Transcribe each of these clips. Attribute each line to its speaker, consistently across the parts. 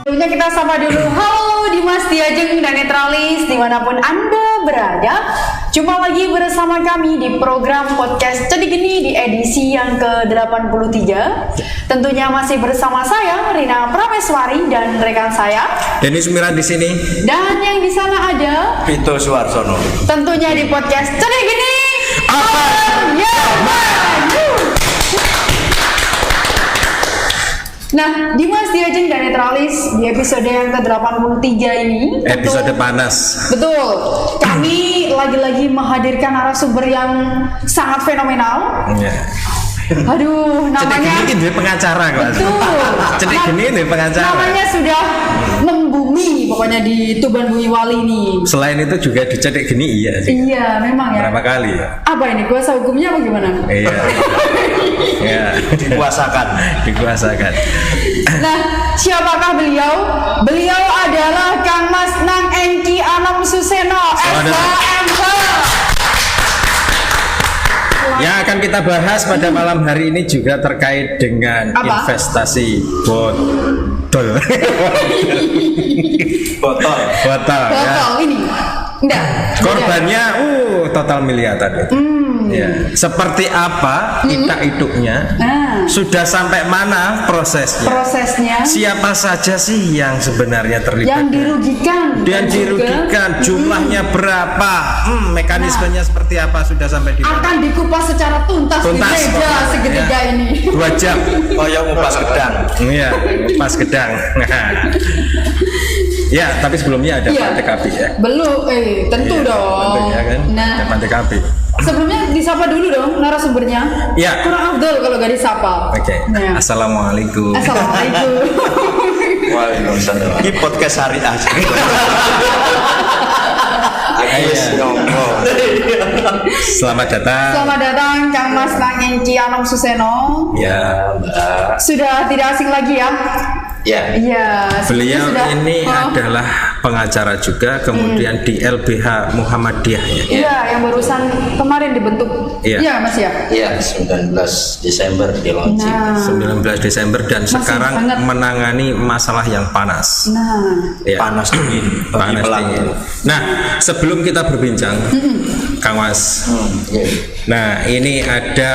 Speaker 1: Sebelumnya kita sapa dulu. Halo Dimas Diajeng dan Netralis dimanapun Anda berada. Jumpa lagi bersama kami di program podcast Cedik Geni di edisi yang ke-83. Tentunya masih bersama saya Rina Prameswari dan rekan saya
Speaker 2: Denny Sumiran di sini.
Speaker 1: Dan yang di sana ada
Speaker 3: Vito Suarsono.
Speaker 1: Tentunya di podcast Cedik Geni. Nah, Dimas Diajeng dan Netralis di episode yang ke-83 ini
Speaker 2: Episode panas.
Speaker 1: Betul, kami lagi-lagi menghadirkan narasumber yang sangat fenomenal.
Speaker 2: Ya.
Speaker 1: Aduh, namanya
Speaker 2: Cedik Geni pengacara kok.
Speaker 1: Betul.
Speaker 2: Cedik Geni ini pengacara.
Speaker 1: Namanya sudah membumi pokoknya di Tuban Bumi Wali ini.
Speaker 2: Selain itu juga di Cedik Geni iya sih.
Speaker 1: Iya, memang ya.
Speaker 2: Berapa kali ya?
Speaker 1: Apa ini kuasa hukumnya apa gimana?
Speaker 2: Iya. Ya. Dikuasakan.
Speaker 1: Nah, siapakah beliau? Beliau adalah Kang Mas Nang Engki Anom Suseno, SHMH.
Speaker 2: Yang akan kita bahas pada malam hari ini juga terkait dengan
Speaker 1: apa?
Speaker 2: Investasi botol. Botol ya.
Speaker 1: Ini. Enggak.
Speaker 2: Korbannya total miliaran. Ya. Seperti apa itak-iduknya? Sudah sampai mana prosesnya? Siapa saja sih yang sebenarnya terlibat?
Speaker 1: Yang dirugikan.
Speaker 2: Dan dirugikan jumlahnya berapa? Mekanismenya seperti apa? Sudah sampai di mana?
Speaker 1: Akan dikupas secara tuntas di meja segitiga ini.
Speaker 2: 2 jam.
Speaker 3: Oh ya, ngupas gedang.
Speaker 2: Iya, ngupas gedang. Ya, tapi sebelumnya ada Pantek Api ya.
Speaker 1: Belum, tentu dong.
Speaker 2: Tentu ya kan.
Speaker 1: Nah,
Speaker 2: ada Pantek Api.
Speaker 1: Sebelumnya disapa dulu dong narasumbernya.
Speaker 2: Ya.
Speaker 1: Kurang afdol kalau gak disapa.
Speaker 2: Oke.
Speaker 1: Nah.
Speaker 2: Assalamualaikum.
Speaker 1: Assalamualaikum.
Speaker 3: Waalaikumsalam. Ini podcast syariah.
Speaker 2: Selamat datang.
Speaker 1: Selamat datang Kang Mas Nang Engki Anom Suseno.
Speaker 2: Ya,
Speaker 3: Mbak.
Speaker 1: Sudah tidak asing lagi ya.
Speaker 3: Ya.
Speaker 1: Iya.
Speaker 2: Beliau
Speaker 1: sudah,
Speaker 2: ini adalah pengacara juga, kemudian di LBH Muhammadiyah ya.
Speaker 1: Iya, yang barusan kemarin dibentuk.
Speaker 2: Iya.
Speaker 1: Mas ya.
Speaker 3: Iya, 19 Desember di launching.
Speaker 1: Nah,
Speaker 2: 19 Desember dan sekarang
Speaker 1: sangat
Speaker 2: menangani masalah yang panas. Ya.
Speaker 3: Panas dingin bagi
Speaker 2: Panas
Speaker 3: pelaku.
Speaker 2: dingin. Nah, sebelum kita berbincang, Kang Mas.
Speaker 3: Iya.
Speaker 2: Nah, ini ada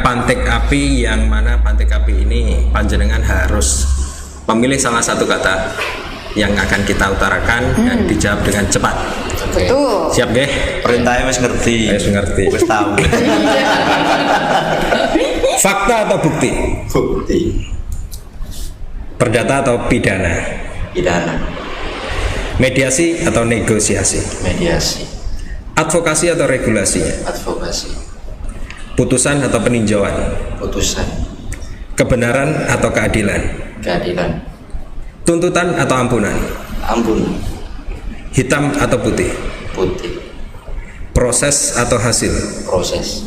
Speaker 2: Pantek Api yang mana Pantek Api ini panjenengan harus memilih salah satu kata yang akan kita utarakan dan dijawab dengan cepat.
Speaker 1: betul.
Speaker 2: Siap nggih?
Speaker 3: Perintahnya wis ngerti.
Speaker 2: Wis ngerti.
Speaker 3: Wis tahu.
Speaker 2: Fakta atau bukti?
Speaker 3: Bukti.
Speaker 2: Perdata atau pidana?
Speaker 3: Pidana.
Speaker 2: Mediasi atau negosiasi?
Speaker 3: Mediasi.
Speaker 2: Advokasi atau regulasinya?
Speaker 3: Advokasi.
Speaker 2: Putusan atau peninjauan?
Speaker 3: Putusan.
Speaker 2: Kebenaran atau keadilan?
Speaker 3: Keadilan.
Speaker 2: Tuntutan atau ampunan?
Speaker 3: Ampun.
Speaker 2: Hitam atau putih?
Speaker 3: Putih.
Speaker 2: Proses atau hasil?
Speaker 3: Proses.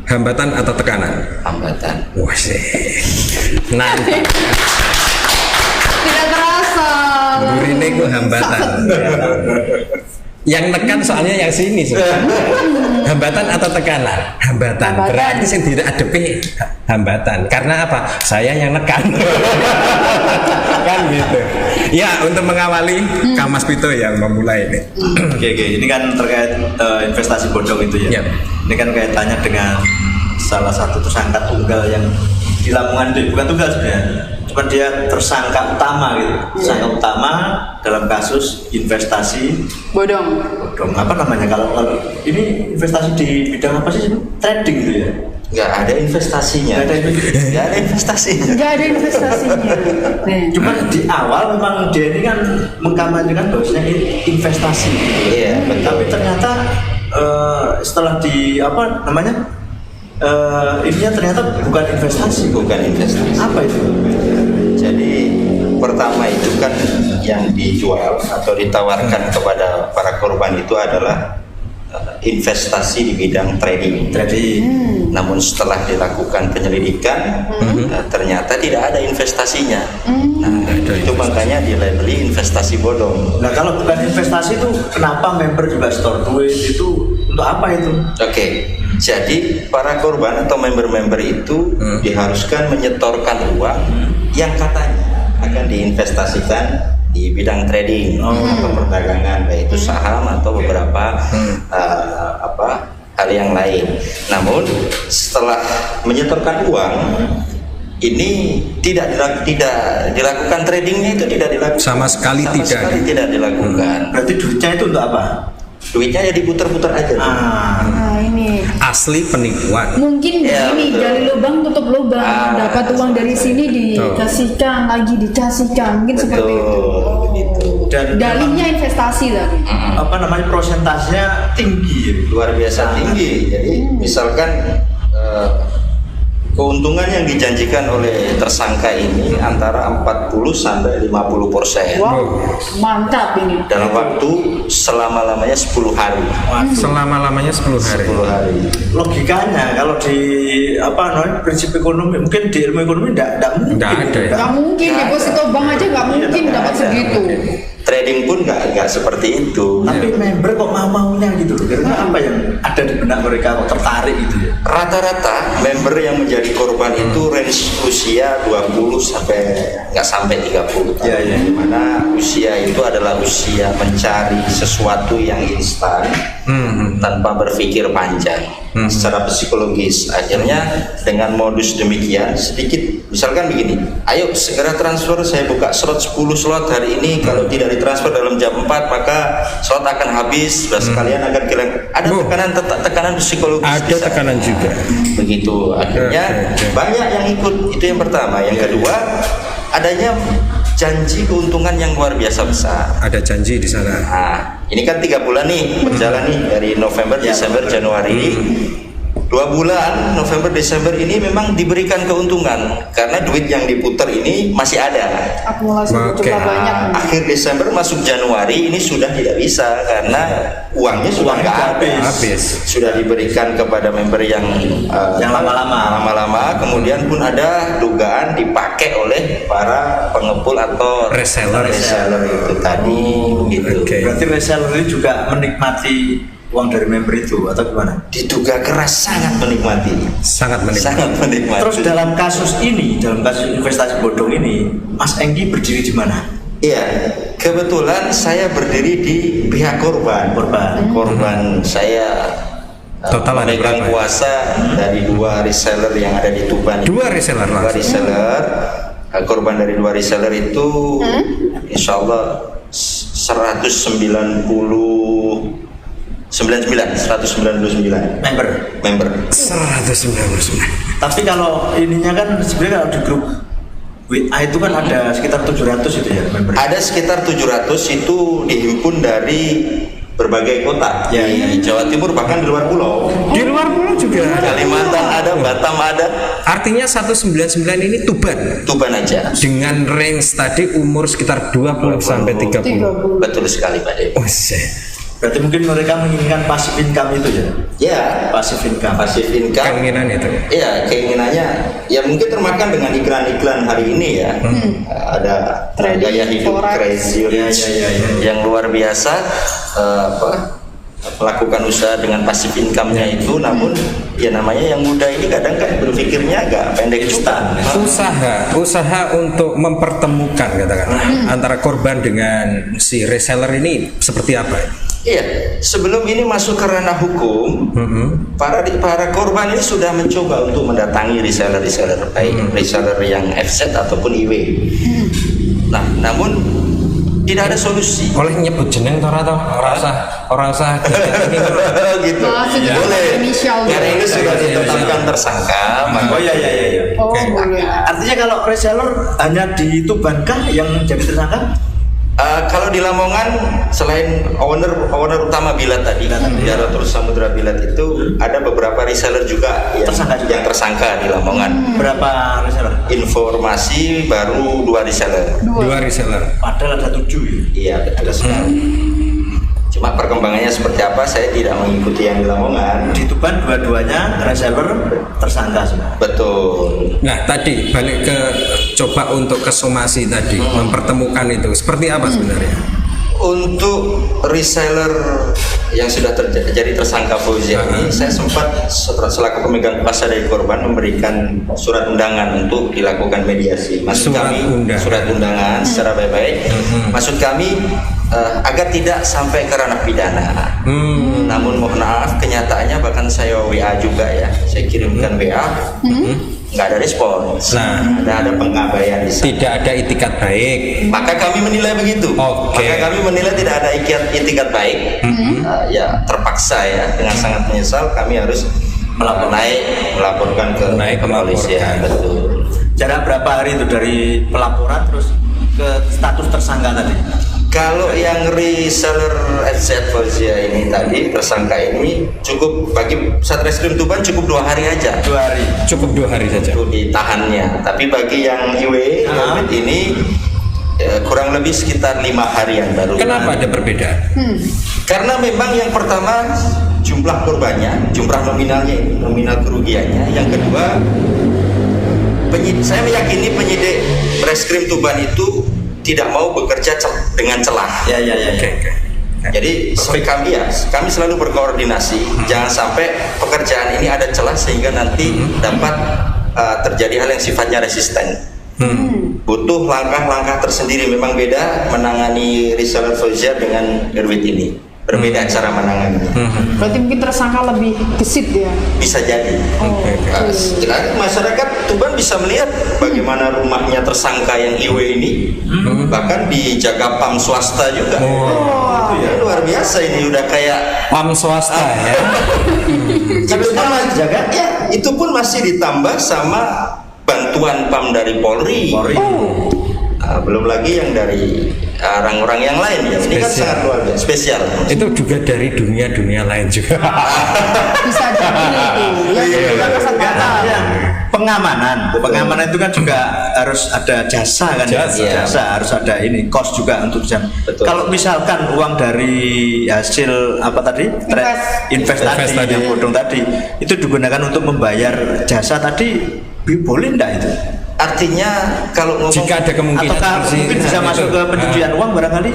Speaker 2: Hambatan atau tekanan?
Speaker 3: Hambatan.
Speaker 2: Wah sih, nantang.
Speaker 1: Tidak terasa.
Speaker 2: Burine ku hambatan. Yang nekan soalnya yang sini sih. Hambatan atau tekanan? Hambatan. Berarti yang tidak adepi hambatan. Karena apa? Saya yang nekan. Kan gitu. Ya, untuk mengawali Kang Mas Pito yang memulai ini.
Speaker 3: Oke. Ini kan terkait investasi bodong itu ya.
Speaker 2: Yap.
Speaker 3: Ini kan kaitannya dengan salah satu tersangka tunggal yang di Lamongan itu, bukan tunggal sebenarnya. Cuma dia tersangka utama gitu. Tersangka utama dalam kasus investasi
Speaker 1: Bodong.
Speaker 3: apa namanya kalau ini investasi di bidang apa sih? Trading gitu ya. Nggak ada investasinya. Nggak ada investasinya.
Speaker 1: Nggak ada investasinya.
Speaker 3: Cuma di awal memang dia ini kan mengkampanyekan bahwasanya ini investasi. Iya, betul. Tapi ternyata setelah di apa namanya? Ininya ternyata bukan investasi. Apa itu?
Speaker 4: Jadi pertama itu kan yang dijual atau ditawarkan kepada para korban itu adalah investasi di bidang trading. Namun setelah dilakukan penyelidikan ternyata tidak ada investasinya. Nah, itu makanya dilabeli investasi bodong.
Speaker 3: Nah, kalau bukan investasi itu kenapa member juga store duit itu untuk apa itu?
Speaker 4: Oke. Jadi para korban atau member-member itu diharuskan menyetorkan uang yang katanya kan diinvestasikan di bidang trading atau perdagangan, baik itu saham atau beberapa hal yang lain. Namun setelah menyetorkan uang ini tidak dilakukan tradingnya, itu tidak dilakukan
Speaker 2: Sama sekali tidak.
Speaker 4: dilakukan.
Speaker 3: Berarti duitnya itu untuk apa?
Speaker 4: Duitnya ya diputar-putar aja.
Speaker 1: Nah, ini
Speaker 2: Asli penipuan.
Speaker 1: mungkin
Speaker 4: Ya,
Speaker 1: ini
Speaker 4: betul.
Speaker 1: gali lubang tutup lubang, dapat uang dari sini dikasihkan lagi, dikasihkan, mungkin seperti itu.
Speaker 4: Betul, begitu.
Speaker 3: Dan
Speaker 1: Dalihnya investasi tadi.
Speaker 3: apa namanya, prosentasenya tinggi ya?
Speaker 4: Luar biasa tinggi. Jadi misalkan keuntungan yang dijanjikan oleh tersangka ini antara 40 sampai 50%
Speaker 1: Wow, mantap ini.
Speaker 4: dalam waktu selama-lamanya 10 hari.
Speaker 2: Selama-lamanya 10 hari.
Speaker 4: 10 hari.
Speaker 3: Logikanya kalau di apa namanya, prinsip ekonomi, mungkin di ilmu ekonomi enggak mungkin.
Speaker 2: Nggak ada ya?
Speaker 1: Nggak mungkin, deposito bank aja nggak mungkin dapat segitu.
Speaker 4: Trading pun nggak seperti itu.
Speaker 3: Tapi member kok mau-maunya gitu loh. Karena apa yang ada di benak mereka kok tertarik gitu ya?
Speaker 4: Rata-rata member yang menjadi korban itu range usia 20 sampai 30 tahun.
Speaker 3: Iya, iya.
Speaker 4: Di mana usia itu adalah usia mencari sesuatu yang instan tanpa berpikir panjang secara psikologis. Akhirnya dengan modus demikian sedikit, misalkan begini, ayo segera transfer, saya buka slot 10 slot hari ini, kalau tidak ditransfer dalam jam 4 maka slot akan habis, sekalian akan ada tekanan psikologis.
Speaker 2: Ada
Speaker 4: di sana.
Speaker 2: tekanan juga.
Speaker 4: Begitu, akhirnya
Speaker 2: Oke.
Speaker 4: banyak yang ikut. Itu yang pertama. Yang kedua, adanya janji keuntungan yang luar biasa besar.
Speaker 2: Ada janji di sana.
Speaker 4: Nah, ini kan 3 bulan nih berjalan nih, dari November, Desember, Januari. 2 bulan November, Desember ini memang diberikan keuntungan karena duit yang diputar ini masih ada.
Speaker 1: Akumulasi
Speaker 2: Oke.
Speaker 1: jumlah banyak.
Speaker 4: Akhir Desember masuk Januari ini sudah tidak bisa karena uangnya sudah nggak
Speaker 2: Habis.
Speaker 4: sudah diberikan kepada member yang lama-lama, kemudian pun ada dugaan dipakai oleh para pengepul atau
Speaker 2: Reseller.
Speaker 4: itu tadi begitu.
Speaker 2: Oke.
Speaker 3: Berarti reseller ini juga menikmati uang dari member itu atau gimana?
Speaker 4: Diduga keras, sangat menikmati.
Speaker 2: Sangat menikmati.
Speaker 4: Sangat menikmati.
Speaker 3: Terus dalam kasus investasi bodong ini, Mas Enggi berdiri di mana?
Speaker 4: Iya, kebetulan saya berdiri di pihak korban. Korban saya
Speaker 2: Total ada
Speaker 4: memegang
Speaker 2: berapa?
Speaker 4: kuasa dari 2 reseller yang ada di Tuban.
Speaker 2: 2 reseller
Speaker 4: Dua
Speaker 2: langsung.
Speaker 4: reseller. Korban dari 2 reseller itu insya Allah 199 member.
Speaker 2: 199.
Speaker 3: Tapi kalau ininya kan sebenarnya kalau di grup WA itu kan ada sekitar 700 itu ya member.
Speaker 4: Ada sekitar 700 itu dihimpun dari berbagai kota
Speaker 3: Ya,
Speaker 4: di Jawa Timur, bahkan di luar pulau.
Speaker 2: Di luar pulau juga ada.
Speaker 4: Kalimantan ada, Batam ada,
Speaker 2: Artinya 199 ini Tuban.
Speaker 4: Tuban aja.
Speaker 2: Dengan range tadi umur sekitar 20 sampai 30.
Speaker 4: Betul sekali Pak Dewi.
Speaker 2: Oh, shit.
Speaker 3: Berarti mungkin mereka menginginkan passive income itu ya?
Speaker 4: Ya,
Speaker 3: Passive income.
Speaker 4: passive income.
Speaker 2: Keinginan itu.
Speaker 4: Iya, keinginannya ya mungkin termakan dengan iklan-iklan hari ini ya. Ada
Speaker 1: Trading,
Speaker 4: gaya hidup
Speaker 1: forex.
Speaker 4: crazy rich yang luar biasa, melakukan usaha dengan passive income-nya itu. Namun ya namanya yang muda ini kadang kan berpikirnya agak pendek juga.
Speaker 2: Usaha untuk mempertemukan katakanlah antara korban dengan si reseller ini seperti apa?
Speaker 4: Iya, sebelum ini masuk ke ranah hukum, para korban ini sudah mencoba untuk mendatangi reseller, baik reseller yang FZ ataupun IW. Nah, namun tidak ada solusi.
Speaker 2: Oleh nyebut jeneng orang usah
Speaker 4: Gitu.
Speaker 1: Langsung
Speaker 4: Ya.
Speaker 1: disebut
Speaker 4: Boleh.
Speaker 1: inisial
Speaker 4: Karena
Speaker 1: gitu.
Speaker 4: ini sudah ditetapkan tersangka, maka
Speaker 3: Oh iya.
Speaker 1: Oh, boleh.
Speaker 3: Artinya kalau reseller hanya di Tuban kah yang jadi tersangka?
Speaker 4: kalau di Lamongan selain owner utama Bilat tadi, Jaratul Samudra Bilat itu ada beberapa reseller juga yang tersangka di Lamongan.
Speaker 3: Berapa reseller?
Speaker 4: Informasi baru 2 reseller.
Speaker 2: 2 reseller.
Speaker 3: Padahal ada 7 ya.
Speaker 4: Iya, betul sekali. Cuma perkembangannya seperti apa saya tidak mengikuti yang di Lamongan.
Speaker 3: Di Tuban dua-duanya reseller tersangka semua.
Speaker 4: Betul.
Speaker 2: Nah, tadi balik ke coba untuk ke somasi tadi, mempertemukan itu seperti apa sebenarnya?
Speaker 4: Untuk reseller yang sudah jadi tersangka Fauzia ini, saya sempat selaku pemegang kuasa dari korban memberikan surat undangan untuk dilakukan mediasi. Surat undangan secara baik-baik. Maksud kami agar tidak sampai ke ranah pidana. Namun mohon maaf, kenyataannya bahkan saya WA juga ya, saya kirimkan WA. Nggak ada respons. Ada pengabaian di sana.
Speaker 2: Tidak ada itikat baik.
Speaker 4: Maka kami menilai begitu. Maka kami menilai tidak ada itikat baik. Ya terpaksa ya, dengan sangat menyesal kami harus melaporkan ke kepolisian. Betul.
Speaker 3: Jarak berapa hari itu dari pelaporan terus ke status tersangka tadi?
Speaker 4: Kalau yang reseller FZ Fauzia ini tadi, tersangka ini cukup bagi Satreskrim Tuban cukup 2 hari aja.
Speaker 3: 2 hari.
Speaker 2: Cukup 2 hari saja.
Speaker 4: Itu ditahannya. Tapi bagi yang IW ini kurang lebih sekitar 5 harian baru.
Speaker 2: Kenapa ada perbedaan?
Speaker 4: Karena memang yang pertama jumlah korbannya, jumlah nominalnya ini, nominal kerugiannya. Yang kedua, saya meyakini penyidik Reskrim Tuban itu tidak mau bekerja dengan celah.
Speaker 2: Okay.
Speaker 4: Jadi kami selalu berkoordinasi. Jangan sampai pekerjaan ini ada celah sehingga nanti dapat terjadi hal yang sifatnya resisten. Butuh langkah-langkah tersendiri. Memang beda menangani reseller Fauzia dengan Irwit ini. Berbeda cara menangani.
Speaker 1: Berarti mungkin tersangka lebih gesit ya?
Speaker 4: Bisa jadi. Masyarakat Tuban bisa melihat bagaimana rumahnya tersangka yang IW ini, bahkan dijaga PAM swasta juga. Itu ya luar biasa, ini udah kayak
Speaker 2: PAM swasta ya.
Speaker 4: Tapi jaga ya, itu pun masih ditambah sama bantuan PAM dari Polri. Belum lagi yang dari orang-orang yang lain ya. Ini kan sangat luar biasa, spesial.
Speaker 2: Itu juga dari dunia lain juga.
Speaker 1: Bisa jadi itu.
Speaker 3: Pengamanan itu kan juga harus ada jasa kan, jasa harus ada ini cost juga untuk jam. Kalau misalkan uang dari hasil apa tadi investasi yang bodong tadi itu digunakan untuk membayar jasa tadi, boleh enggak itu?
Speaker 4: Artinya kalau ngomong,
Speaker 2: jika ada kemungkinan
Speaker 3: apakah mungkin bisa masuk ke pencucian uang barangkali?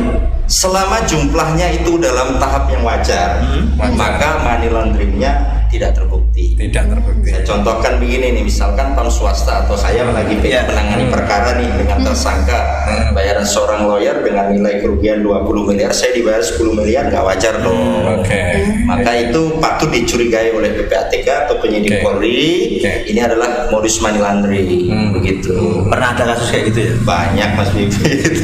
Speaker 4: Selama jumlahnya itu dalam tahap yang wajar, maka money laundering-nya tidak terbukti. Saya contohkan begini nih, misalkan PAM swasta atau saya lagi menangani perkara nih dengan tersangka, bayaran seorang lawyer dengan nilai kerugian 20 miliar, saya dibayar 10 miliar, nggak wajar dong. Maka itu patut dicurigai oleh PPATK atau penyidik Polri. Ini adalah modus money laundering. Begitu.
Speaker 3: Pernah ada kasus kayak gitu ya?
Speaker 4: Banyak Mas Bibit.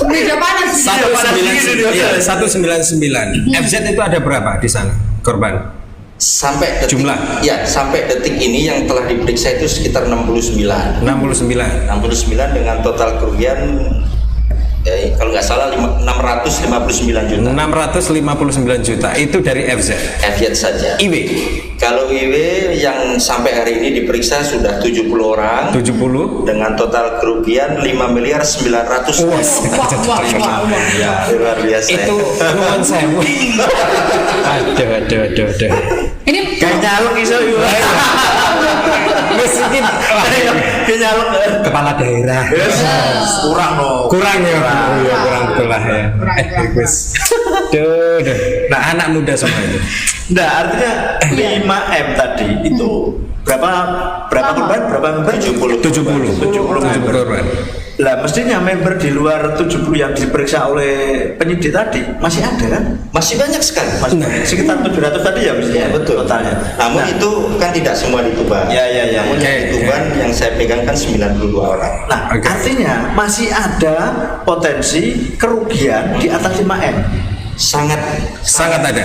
Speaker 1: Meja panas.
Speaker 2: 199. FZ itu ada berapa di sana korban?
Speaker 4: Sampai detik,
Speaker 2: jumlah?
Speaker 4: Ya, sampai detik ini yang telah diperiksa itu sekitar 69 dengan total kerugian kalau nggak salah 659 juta.
Speaker 2: 659 juta itu dari FZ
Speaker 4: saja.
Speaker 2: IW?
Speaker 4: Kalau IW yang sampai hari ini diperiksa sudah 70 orang.
Speaker 2: 70
Speaker 4: dengan total kerugian 5 miliar 900. Luar biasa.
Speaker 2: Itu nuan sewu. Aduh.
Speaker 3: Ini kayak nyaluk iso iku.
Speaker 2: Meskipun kepala daerah. Kurang ya. Kurang betul lah ya. Nah, anak muda semua itu.
Speaker 3: Nah, artinya 5M tadi itu berapa korban? Berapa member?
Speaker 2: 70 korban.
Speaker 3: Lah mestinya member di luar 70 yang diperiksa oleh penyidik tadi masih ada kan?
Speaker 4: Masih banyak sekali.
Speaker 3: Sekitar 700 tadi ya mestinya.
Speaker 4: Betul.
Speaker 3: Totalnya.
Speaker 4: Namun itu kan tidak semua di Tuban. Namun yang di Tuban yang saya pegang kan 92 orang.
Speaker 3: Nah, artinya masih ada potensi kerugian di atas 5M.
Speaker 2: Sangat ada.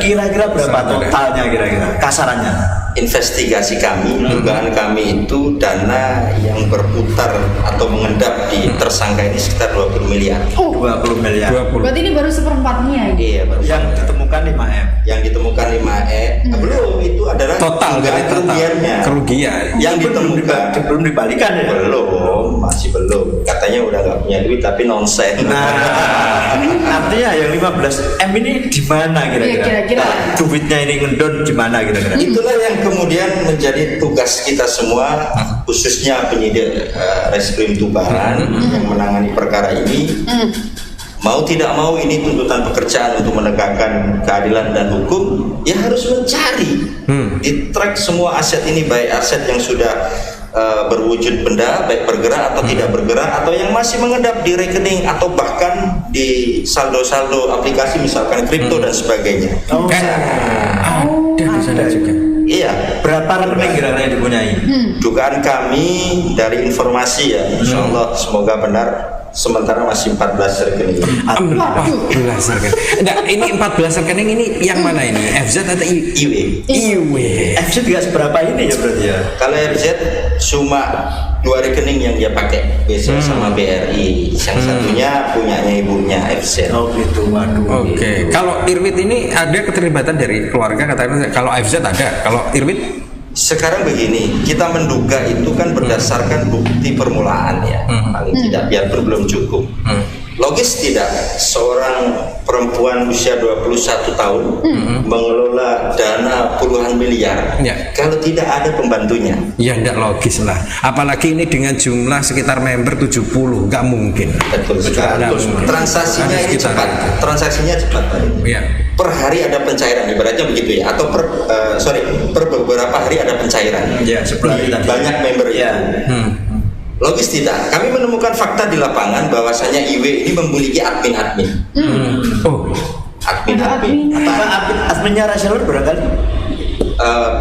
Speaker 3: Kira-kira berapa totalnya kira-kira kasarannya?
Speaker 4: Investigasi kami, dugaan kami itu dana yang berputar atau mengendap di tersangka ini sekitar 20 miliar.
Speaker 3: 20 miliar.
Speaker 1: Berarti ini baru seperempatnya.
Speaker 4: Iya, baru
Speaker 3: yang ditemukan 5M.
Speaker 4: Yang ditemukan 5M. Belum, itu adalah
Speaker 2: total dari total
Speaker 4: kerugiannya.
Speaker 2: kerugian.
Speaker 4: Yang ditemukan
Speaker 3: belum dibalikan ya?
Speaker 4: masih belum. Katanya udah nggak punya duit tapi nonsen.
Speaker 3: Nah, artinya yang 15 M ini di mana
Speaker 1: Iya, kira-kira.
Speaker 3: Nah, duitnya ini ngedon di mana kira-kira?
Speaker 4: Itulah yang kemudian menjadi tugas kita semua, khususnya penyidik Reskrim Tubaran yang menangani perkara ini. Mau tidak mau ini tuntutan pekerjaan untuk menegakkan keadilan dan hukum, ya harus mencari, di-track semua aset ini, baik aset yang sudah berwujud benda, baik bergerak atau tidak bergerak, atau yang masih mengendap di rekening atau bahkan di saldo-saldo aplikasi misalkan kripto dan sebagainya.
Speaker 2: Ada di sana juga.
Speaker 4: Iya,
Speaker 3: Berapa rekening kira-kira yang dipunyai?
Speaker 4: dugaan kami dari informasi ya, insya Allah semoga benar, sementara masih 14 rekening.
Speaker 2: 14 rekening. Enggak, ini 14 rekening ini yang mana ini? FZ atau
Speaker 4: IW.
Speaker 2: IW?
Speaker 3: FZ juga seberapa ini ya berarti ya?
Speaker 4: Kalau RZ cuma 2 rekening yang dia pakai, BCA sama BRI. Yang satunya punyanya ibunya FZ.
Speaker 3: Oh gitu, waduh.
Speaker 2: Oke, kalau Irwit ini ada keterlibatan dari keluarga katanya. Kalau FZ ada, kalau Irwit
Speaker 4: Sekarang begini, kita menduga itu kan berdasarkan bukti permulaan ya, paling tidak, biarpun belum cukup. Logis tidak seorang perempuan usia 21 tahun mengelola dana puluhan miliar
Speaker 2: Ya.
Speaker 4: kalau tidak ada pembantunya?
Speaker 2: ya enggak logis lah. Apalagi ini dengan jumlah sekitar member 70, enggak mungkin.
Speaker 4: Betul sekali.
Speaker 2: Enggak mungkin.
Speaker 4: Transaksinya
Speaker 2: Ada
Speaker 4: ini
Speaker 2: sekitar
Speaker 4: cepat.
Speaker 2: itu.
Speaker 4: Transaksinya cepat Pak.
Speaker 2: Iya.
Speaker 4: Per hari ada pencairan, ibaratnya begitu ya, atau per beberapa hari ada pencairan.
Speaker 3: Ya, 10 hari tadi.
Speaker 4: Banyak member itu.
Speaker 3: Ya.
Speaker 4: Logis tidak? Kami menemukan fakta di lapangan bahwasanya IW ini memiliki admin-admin.
Speaker 2: Oh,
Speaker 4: Admin-admin.
Speaker 3: Apakah adminnya reseller barangkali?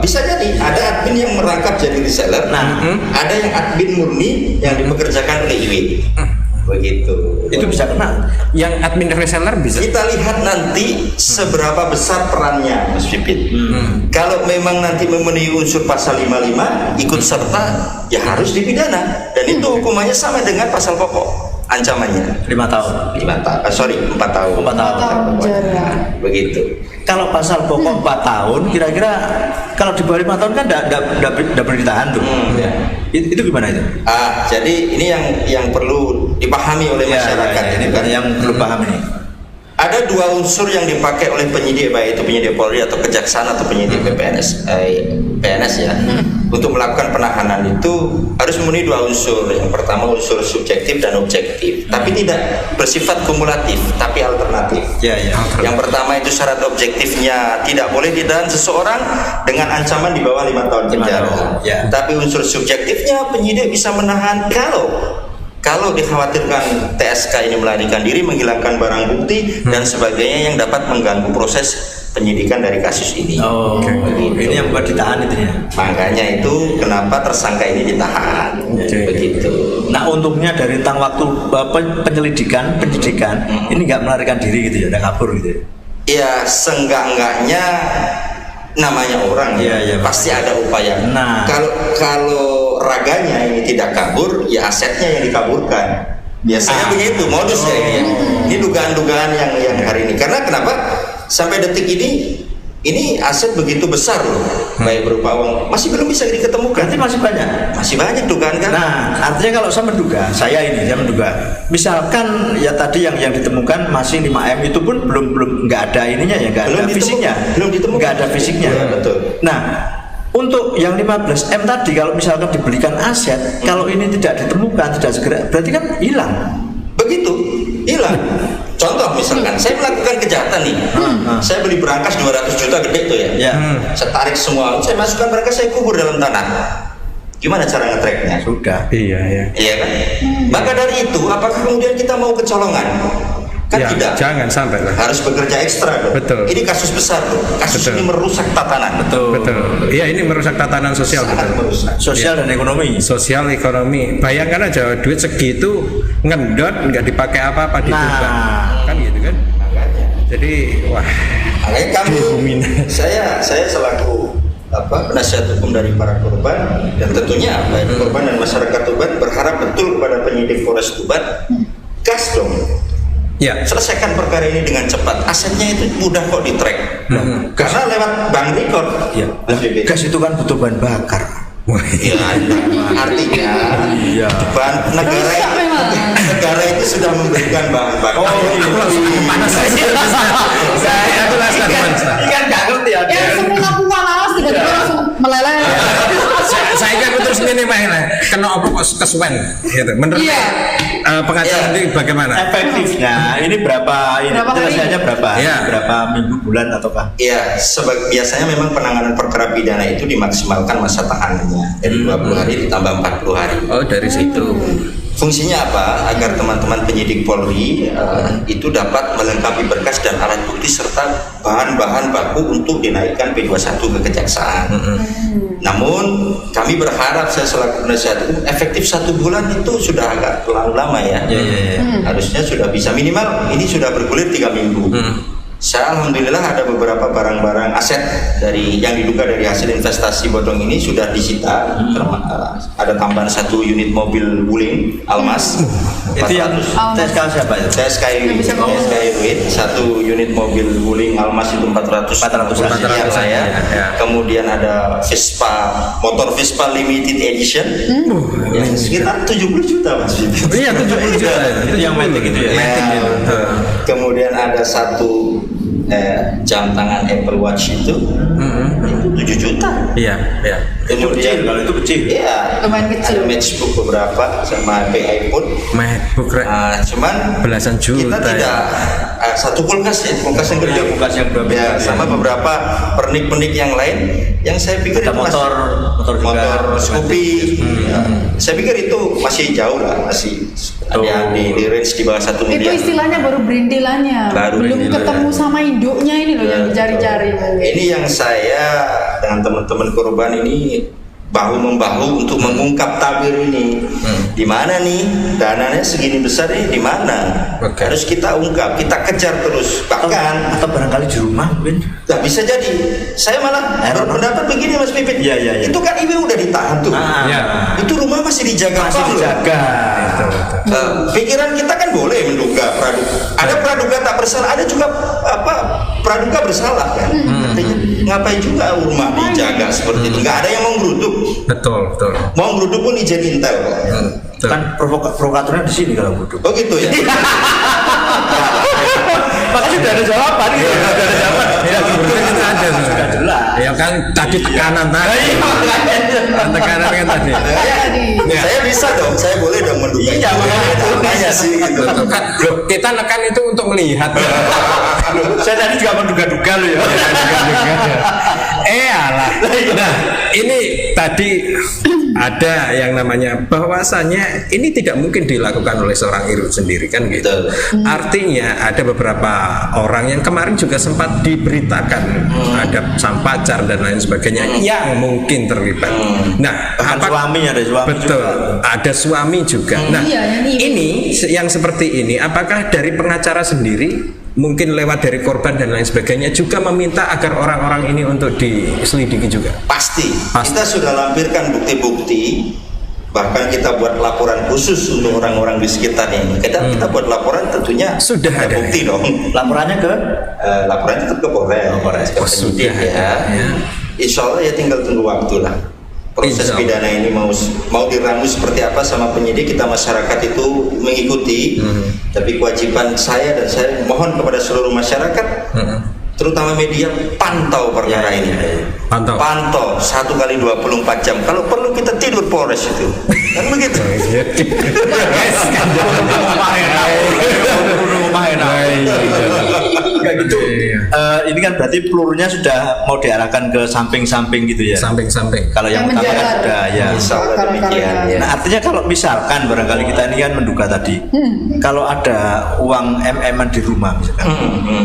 Speaker 4: Bisa jadi ada admin yang merangkap jadi reseller.
Speaker 3: Nah,
Speaker 4: ada yang admin murni yang dipekerjakan oleh IW. Begitu.
Speaker 3: itu bisa kena.
Speaker 2: yang admin reseller bisa.
Speaker 4: Kita lihat nanti seberapa besar perannya, Mas Pipit. Kalau memang nanti memenuhi unsur pasal 55 ikut serta, ya harus dipidana, dan itu hukumannya sama dengan pasal pokok. Ancamannya
Speaker 3: 5 tahun.
Speaker 4: 4 tahun.
Speaker 3: 4 tahun.
Speaker 1: Penjara.
Speaker 4: Begitu.
Speaker 3: Kalau pasal pokok 4 tahun, kira-kira kalau di bawah 5 tahun kan tidak boleh ditahan tuh.
Speaker 4: Ya.
Speaker 3: Itu gimana itu?
Speaker 4: Jadi ini yang perlu dipahami oleh masyarakat.
Speaker 3: Ini
Speaker 4: kan?
Speaker 3: yang belum paham ini.
Speaker 4: Ada 2 unsur yang dipakai oleh penyidik, baik itu penyidik Polri atau kejaksaan atau penyidik PNS ya, untuk melakukan penahanan itu harus memenuhi 2 unsur. Yang pertama unsur subjektif dan objektif, tapi tidak bersifat kumulatif, tapi alternatif.
Speaker 3: Ya.
Speaker 4: Yang pertama itu syarat objektifnya tidak boleh ditahan seseorang dengan ancaman di bawah 5 tahun
Speaker 3: 5
Speaker 4: penjara.
Speaker 3: tahun, ya.
Speaker 4: Tapi unsur subjektifnya penyidik bisa menahan kalau dikhawatirkan TSK ini melarikan diri, menghilangkan barang bukti dan sebagainya yang dapat mengganggu proses penyidikan dari kasus ini.
Speaker 3: Oh,
Speaker 4: Begitu.
Speaker 3: ini yang buat ditahan itu ya.
Speaker 4: Makanya itu kenapa tersangka ini ditahan. Begitu.
Speaker 3: Nah, untungnya dari rentang waktu penyidikan ini nggak melarikan diri gitu ya, nggak kabur gitu ya.
Speaker 4: Ya seenggak-enggaknya namanya orang
Speaker 3: Iya,
Speaker 4: pasti ada upaya.
Speaker 3: Nah.
Speaker 4: Kalau raganya ini tidak kabur, ya asetnya yang dikaburkan. Biasanya begitu modus ya. Ini dugaan-dugaan yang hari ini. Karena kenapa? Sampai detik ini aset begitu besar loh, baik berupa uang, masih belum bisa diketemukan.
Speaker 3: Berarti masih banyak.
Speaker 4: Masih banyak dugaan kan?
Speaker 3: Nah, artinya kalau saya menduga, misalkan ya tadi yang ditemukan masih 5M itu pun belum nggak ada ininya ya, nggak ada fisiknya,
Speaker 4: belum ditemukan,
Speaker 3: nggak ada fisiknya.
Speaker 4: Ya, betul.
Speaker 3: Nah, untuk yang 15M tadi kalau misalkan dibelikan aset, kalau ini tidak ditemukan, tidak segera, berarti kan hilang.
Speaker 4: Begitu, hilang. Contoh misalkan, saya melakukan kejahatan nih, saya beli berangkas 200 juta gede tuh ya,
Speaker 3: Ya.
Speaker 4: saya tarik semua, saya masukkan berangkas, saya kubur dalam tanah. Gimana cara nge-tracknya?
Speaker 3: Sudah.
Speaker 2: Iya.
Speaker 4: Iya kan? Maka dari itu, apakah kemudian kita mau kecolongan? Kan
Speaker 2: Ya,
Speaker 4: tidak.
Speaker 2: jangan sampai lah.
Speaker 4: Harus bekerja ekstra dong.
Speaker 2: Betul.
Speaker 4: Ini kasus besar loh. Kasus
Speaker 2: Betul.
Speaker 4: ini merusak tatanan.
Speaker 2: Betul. Iya, ini merusak tatanan sosial,
Speaker 4: Sangat
Speaker 2: betul.
Speaker 4: merusak.
Speaker 3: Sosial dan ekonomi.
Speaker 2: Sosial ekonomi. Bayangkan aja duit segitu ngendot nggak dipakai apa-apa ditukar. Kan gitu kan?
Speaker 4: Makanya.
Speaker 2: Jadi wah.
Speaker 4: Makanya kami,
Speaker 2: Dominan.
Speaker 4: saya selaku penasihat hukum dari para korban, dan tentunya baik korban dan masyarakat Tuban berharap betul kepada penyidik Polres Tuban, gas dong.
Speaker 2: Ya.
Speaker 4: Selesaikan perkara ini dengan cepat. Asetnya itu mudah kok di track. Karena lewat bank record.
Speaker 3: Iya.
Speaker 4: Mas Bibit.
Speaker 3: Gas itu kan butuh bahan bakar.
Speaker 4: Ya, artinya bahan negara itu sudah memberikan bahan bakar.
Speaker 2: Panas saya jelaskan.
Speaker 3: Kan nggak ngerti ya.
Speaker 1: Yang semula puas tiba-tiba langsung meleleh.
Speaker 2: Saya kan terus ini mainnya kena apa kok kesuwen gitu. Menurut pengacara ini bagaimana?
Speaker 3: Efektifnya ini berapa? Ini
Speaker 1: Berapa hari?
Speaker 3: jelasnya berapa?
Speaker 2: Iya.
Speaker 3: Berapa minggu, bulan ataukah?
Speaker 4: Ya, biasanya memang penanganan perkara pidana itu dimaksimalkan masa tahanannya dari 20 hari ditambah 40 hari.
Speaker 2: Oh, dari situ.
Speaker 4: Fungsinya apa? Agar teman-teman penyidik Polri itu dapat melengkapi berkas dan alat bukti serta bahan-bahan baku untuk dinaikkan P21 ke kejaksaan. Namun kami berharap, saya selaku penasihat hukum, efektif 1 bulan itu sudah agak terlalu lama ya. Harusnya sudah bisa minimal ini sudah bergulir 3 minggu. Saya alhamdulillah ada beberapa barang-barang aset dari yang diduga dari hasil investasi bodong ini sudah disita. Ada tambahan 1 unit mobil wuling Almas.
Speaker 3: Itu yang TSK siapa itu?
Speaker 4: TSK Irwin, 1 unit mobil wuling Almas itu 400 yang saya. Kemudian ada motor Vespa limited edition yang sekitar 70 juta Mas.
Speaker 2: Iya, 70 juta.
Speaker 3: Itu yang metik itu ya.
Speaker 4: Kemudian ada 1 jam tangan Apple Watch itu 7 juta.
Speaker 2: Iya.
Speaker 4: Kemudian
Speaker 3: Kalau itu kecil.
Speaker 4: iya,
Speaker 1: Lumayan kecil.
Speaker 4: ada matchbook beberapa sama HP iPhone.
Speaker 2: MacBook
Speaker 4: Cuman
Speaker 2: belasan
Speaker 4: kita
Speaker 2: juta
Speaker 4: tidak satu kulkas yang kerja
Speaker 3: Kulkas yang berapa?
Speaker 4: ya, sama beberapa pernik-pernik yang lain yang saya pikir
Speaker 3: Ada
Speaker 4: itu
Speaker 3: motor juga.
Speaker 4: Scoopy. Ya. Saya pikir itu masih jauh lah, masih ada di range di bawah 1
Speaker 1: Itu
Speaker 4: miliar.
Speaker 1: istilahnya baru berintilannya.
Speaker 4: Baru
Speaker 1: Belum
Speaker 2: berintilan.
Speaker 1: ketemu sama induknya ini loh yang dicari-cari.
Speaker 4: Ini yang saya dengan teman-teman korban ini bahu membahu untuk mengungkap tabir ini. Di mana nih dananya segini besar ini di mana?
Speaker 2: Oke.
Speaker 4: Harus kita ungkap, kita kejar terus. Bahkan
Speaker 3: Atau barangkali di rumah mungkin.
Speaker 4: nggak bisa jadi. Saya malah berpendapat begini Mas Pipit.
Speaker 3: Iya.
Speaker 4: Itu kan ibu udah ditahan tuh.
Speaker 2: Iya.
Speaker 4: Itu rumah masih dijaga.
Speaker 3: Masih
Speaker 4: Pak, loh.
Speaker 3: dijaga.
Speaker 4: Pikiran kita kan boleh menduga praduga. Ada praduga tak bersalah, ada juga praduga bersalah kan. Artinya ngapain juga rumah dijaga seperti itu? Nggak ada yang mau ngeruduk.
Speaker 2: Betul.
Speaker 4: Mau ngeruduk pun izin intel kok.
Speaker 2: Betul.
Speaker 3: Kan provokatornya di sini kalau duduk.
Speaker 4: Oh gitu ya.
Speaker 3: Makanya sudah ada jawaban gitu. Sudah ada jawaban.
Speaker 2: Ya, sebenarnya kita ada
Speaker 3: Sudah jelas.
Speaker 2: Ya kan tadi tekanan tadi. Tekanan kan tadi. Ya.
Speaker 4: Saya bisa dong, saya boleh dong menduga.
Speaker 3: Iya, makanya itu.
Speaker 4: Makanya sih gitu.
Speaker 2: Betul kan? Loh, kita nekan itu untuk melihat.
Speaker 3: Saya tadi juga menduga-duga loh ya.
Speaker 2: Alah. Nah, ini tadi ada yang namanya bahwasannya ini tidak mungkin dilakukan oleh seorang Irut sendiri kan gitu.
Speaker 4: Betul.
Speaker 2: Artinya ada beberapa orang yang kemarin juga sempat diberitakan ada sang pacar dan lain sebagainya yang mungkin terlibat. Nah,
Speaker 3: Bahkan suaminya ada suami
Speaker 2: betul,
Speaker 3: juga.
Speaker 2: ada suami juga. Nah,
Speaker 1: Iya,
Speaker 2: ini yang seperti ini apakah dari pengacara sendiri mungkin lewat dari korban dan lain sebagainya juga meminta agar orang-orang ini untuk diselidiki juga?
Speaker 4: Pasti.
Speaker 2: Pasti.
Speaker 4: Kita sudah lampirkan bukti-bukti, bahkan kita buat laporan khusus untuk orang-orang di sekitar ini. Kita buat laporan tentunya
Speaker 2: Sudah ada.
Speaker 4: bukti dong.
Speaker 3: Laporannya ke
Speaker 4: Laporan tetap ke Polres, ke
Speaker 2: Oh,
Speaker 4: penyidik
Speaker 2: sudah
Speaker 4: ya.
Speaker 2: ada, ya.
Speaker 4: Insya Allah ya tinggal tunggu waktu lah. Proses
Speaker 2: Insya Allah.
Speaker 4: pidana ini mau diramu seperti apa sama penyidik, kita masyarakat itu mengikuti. Tapi kewajiban saya dan saya mohon kepada seluruh masyarakat, terutama media, pantau perkara ini. Pantau 1 kali 24 jam. Kalau perlu kita tidur Polres itu. Kan begitu.
Speaker 3: rumah enak. Kayak gitu.
Speaker 2: Iya.
Speaker 3: Ini kan berarti pelurunya sudah mau diarahkan ke samping-samping gitu ya.
Speaker 2: Samping-samping.
Speaker 3: Kalau yang
Speaker 1: Yang
Speaker 3: utama kan
Speaker 1: menjalar.
Speaker 3: sudah ya.
Speaker 4: Insya Allah demikian. Ya.
Speaker 3: Nah, artinya kalau misalkan barangkali kita ini kan menduga tadi, kalau ada uang MM-an di rumah misalkan,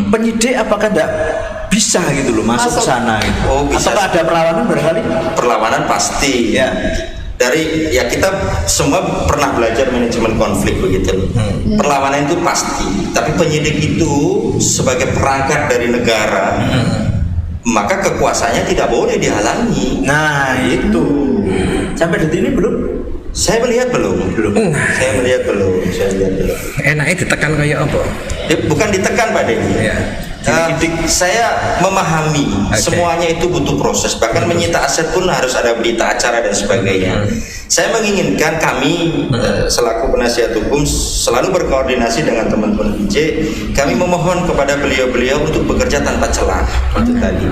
Speaker 3: penyidik apakah tidak bisa gitu loh masuk ke sana gitu?
Speaker 4: Oh, bisa.
Speaker 3: Apakah ada perlawanan barangkali?
Speaker 4: Perlawanan pasti
Speaker 3: Ya.
Speaker 4: Dari ya kita semua pernah belajar manajemen konflik begitu loh. Perlawanan itu pasti, tapi penyidik itu sebagai perangkat dari negara, maka kekuasaannya tidak boleh dihalangi.
Speaker 3: Nah itu sampai detik ini belum.
Speaker 4: Saya melihat belum. Saya melihat belum.
Speaker 2: Enaknya ditekan kayak apa?
Speaker 4: bukan ditekan Pak Denny.
Speaker 2: Iya.
Speaker 4: Saya memahami semuanya itu butuh proses, bahkan menyita aset pun harus ada berita acara dan sebagainya. Saya menginginkan kami selaku penasihat hukum selalu berkoordinasi dengan teman-teman IJ. Kami memohon kepada beliau-beliau untuk bekerja tanpa celah itu tadi.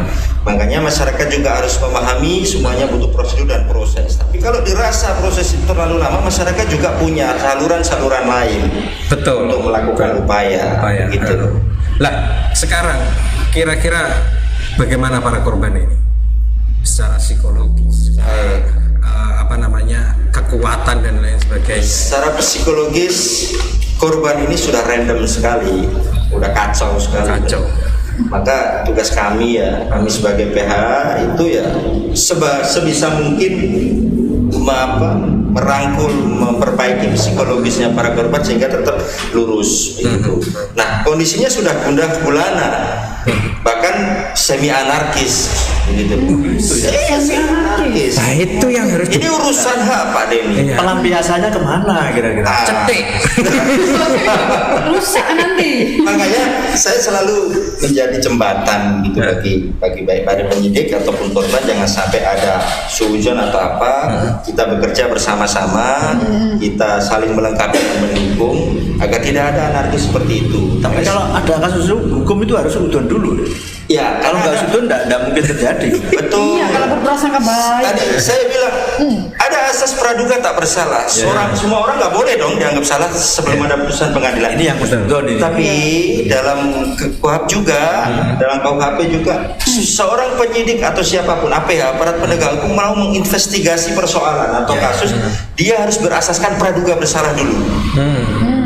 Speaker 4: Makanya masyarakat juga harus memahami semuanya butuh prosedur dan proses. Tapi kalau dirasa proses itu terlalu lama, masyarakat juga punya saluran-saluran lain
Speaker 2: Betul.
Speaker 4: untuk melakukan upaya gitu.
Speaker 2: Lah, sekarang kira-kira bagaimana para korban ini secara psikologis, kekuatan dan lain sebagainya?
Speaker 4: Secara psikologis korban ini sudah random sekali, udah kacau sekali.
Speaker 2: Kacau.
Speaker 4: Maka tugas kami sebagai PH itu sebisa mungkin merangkul, memperbaiki psikologisnya para korban sehingga tetap lurus begitu. Nah, kondisinya sudah gundah gulana, bahkan semi anarkis begitu.
Speaker 2: Nah, itu yang harus
Speaker 4: ini urusan hak Pak Denny.
Speaker 3: Pelampiasannya kemana kira-kira?
Speaker 2: cetek.
Speaker 1: Rusak nanti.
Speaker 4: Makanya saya selalu menjadi jembatan gitu bagi baik para penyidik ataupun korban, jangan sampai ada suudzon atau apa. Kita bekerja bersama-sama, kita saling melengkapi dan mendukung agar tidak ada anarkis seperti itu.
Speaker 3: Tapi kalau ada kasus hukum itu harus suudzon dulu.
Speaker 4: Ya,
Speaker 3: Kalau nggak suudzon tidak mungkin terjadi.
Speaker 4: Betul.
Speaker 1: Iya, kalau berprasangka baik.
Speaker 4: Tadi saya bilang ada asas praduga tak bersalah. Semua orang nggak boleh dong dianggap salah sebelum ada putusan pengadilan.
Speaker 3: Ini yang suudzon ini.
Speaker 4: Tapi dalam KUHP juga, dalam KUHP juga, seorang penyidik atau siapapun APH, aparat penegak hukum mau menginvestigasi persoalan atau kasus, dia harus berasaskan praduga bersalah dulu.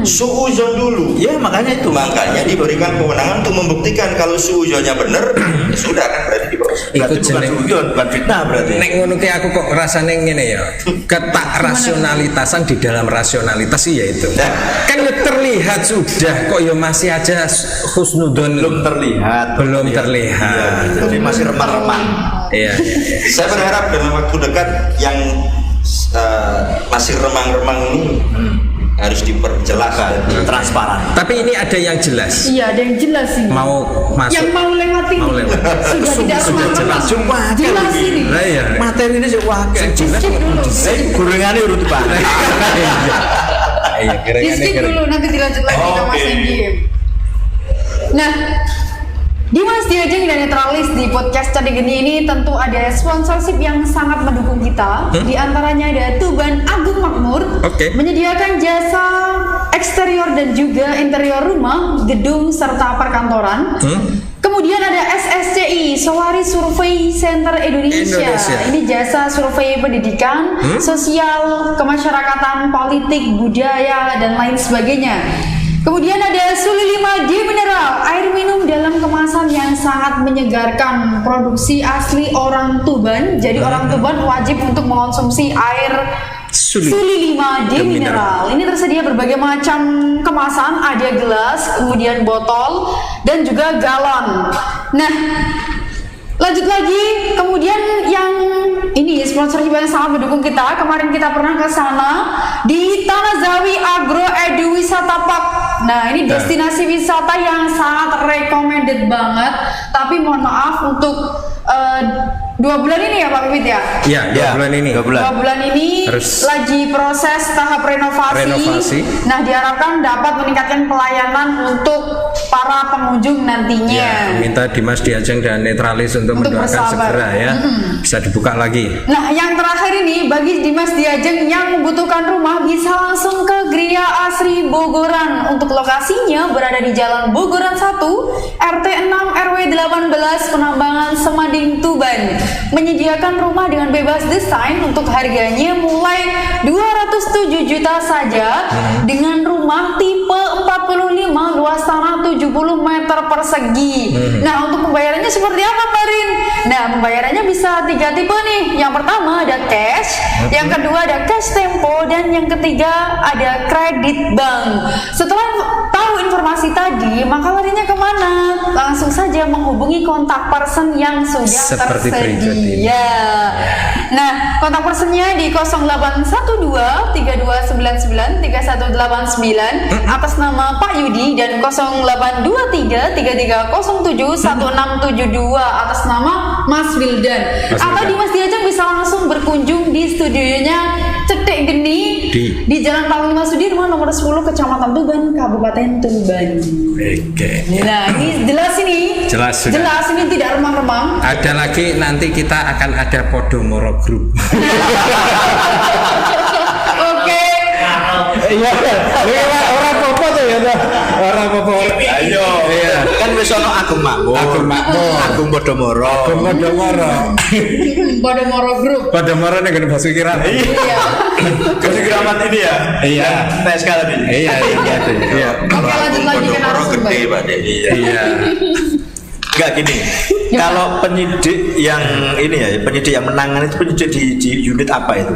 Speaker 4: Suudzon dulu.
Speaker 3: Ya makanya itu.
Speaker 4: Makanya diberikan kewenangan untuk membuktikan kalau suudzonnya benar, ya sudah kan berarti diproses.
Speaker 3: Berarti
Speaker 2: Ikut
Speaker 3: bukan
Speaker 2: jeneng.
Speaker 3: suudzon, bukan fitnah berarti.
Speaker 2: Nek ngono ki aku kok rasane ngene ya. Ketak rasionalitasan di dalam rasionalitas sih ya itu. Kan ya terlihat sudah kok ya masih aja husnudon
Speaker 3: Belum terlihat.
Speaker 2: belum terlihat.
Speaker 3: Jadi masih remang-remang.
Speaker 2: Iya.
Speaker 4: Saya berharap dalam waktu dekat yang masih remang-remang ini harus diperjelas dan
Speaker 3: Transparan.
Speaker 2: Tapi ini ada yang jelas.
Speaker 1: Iya, ada yang jelas ini.
Speaker 2: Mau masuk.
Speaker 1: Yang mau lewat ini.
Speaker 2: Mau lewat.
Speaker 1: Sudah tidak
Speaker 2: Sudah
Speaker 1: remang-remang.
Speaker 2: jelas.
Speaker 3: Sumpah,
Speaker 1: Jelas
Speaker 3: ini.
Speaker 1: ini.
Speaker 2: Lah iya.
Speaker 3: Materi ini sih wah.
Speaker 2: Jelas.
Speaker 1: Skip dulu.
Speaker 3: Gorengannya urut Pak.
Speaker 2: Iya,
Speaker 1: Di skip dulu, nanti dilanjut lagi ke Mas Enggi. Nah, Dimas Diajeng dan Netralis di podcast Cadi Geni ini tentu ada sponsorship yang sangat mendukung kita. Di antaranya ada Tuban Agung Makmur,
Speaker 2: Oke.
Speaker 1: menyediakan jasa eksterior dan juga interior rumah, gedung serta perkantoran. Kemudian ada SSCI, Sowari Survei Center Indonesia. Ini jasa survei pendidikan, sosial, kemasyarakatan, politik, budaya, dan lain sebagainya. Kemudian ada Suli 5D Mineral, air minum dalam kemasan yang sangat menyegarkan, produksi asli orang Tuban. Jadi orang Tuban wajib untuk mengonsumsi air Suli 5D Mineral. Ini tersedia berbagai macam kemasan, ada gelas, kemudian botol, dan juga galon. Nah, lanjut lagi, kemudian yang ini sponsorship yang sangat mendukung kita. Kemarin kita pernah ke sana di Tanazawi Agro Edu Wisata Park. Nah, ini destinasi wisata yang sangat recommended banget. Tapi mohon maaf untuk 2 bulan ini ya Pak Pipit ya?
Speaker 2: Iya, 2 bulan ini.
Speaker 3: 2 bulan.
Speaker 1: 2 bulan ini
Speaker 2: Harus
Speaker 1: lagi proses tahap renovasi. Nah, diharapkan dapat meningkatkan pelayanan untuk para pengunjung nantinya.
Speaker 2: Ya, minta Dimas Diajeng dan Netralis untuk mendoakan
Speaker 1: bersabar.
Speaker 2: segera ya. Bisa dibuka lagi.
Speaker 1: Nah, yang terakhir ini bagi Dimas Diajeng yang membutuhkan rumah bisa langsung ke Gria Asri Bogoran. Untuk lokasinya berada di Jalan Bogoran 1, RT 6 RW 18 Penambangan Semading Tuban. Menyediakan rumah dengan bebas desain, untuk harganya mulai 207 juta saja dengan rumah tipe 45, luas tanah 70 meter persegi. Nah, untuk pembayarannya seperti apa Mbak Rin? Nah, pembayarannya bisa 3 tipe nih. Yang pertama ada cash, yang kedua ada cash tempo, dan yang ketiga ada kredit bank. Setelah tahu informasi tadi, maka larinya kemana? Langsung saja menghubungi kontak person yang sudah
Speaker 2: Seperti
Speaker 1: tersedia.
Speaker 2: berikut ini.
Speaker 1: Nah, kontak personnya di 0812 3299 3189 atas nama Pak Yudi dan 0823 3307 1672 atas nama Mas Wildan. Atau di Mas Diajeng bisa langsung berkunjung di studionya Cetek Geni di Jalan Panglima Sudirman nomor 10 Kecamatan Tuban, Kabupaten Tuban.
Speaker 2: Oke.
Speaker 1: Nah, ini jelas ini.
Speaker 2: Jelas sudah.
Speaker 1: Jelas ini tidak remang-remang.
Speaker 2: Ada lagi nanti kita akan ada Podomoro Group.
Speaker 1: Oke.
Speaker 2: Iya, orang popo tuh ya tuh. Orang popo.
Speaker 3: Ayo.
Speaker 2: Iya.
Speaker 3: Kan wis ono Agung Makmur.
Speaker 2: Agung Makmur.
Speaker 3: Agung Podomoro.
Speaker 2: Podomoro.
Speaker 1: Podomoro Group.
Speaker 2: Podomoro nih kan bahasa kira.
Speaker 1: Iya.
Speaker 3: Kasih keramat ini ya.
Speaker 2: Iya.
Speaker 3: TSK tadi.
Speaker 2: Iya, iya, iya.
Speaker 1: Oke, lanjut lagi ke
Speaker 4: Podomoro
Speaker 1: narasumber.
Speaker 4: gede Pak De.
Speaker 2: Iya.
Speaker 3: Enggak gini. Kalau penyidik yang ini ya, penyidik yang menangani itu penyidik di unit apa itu?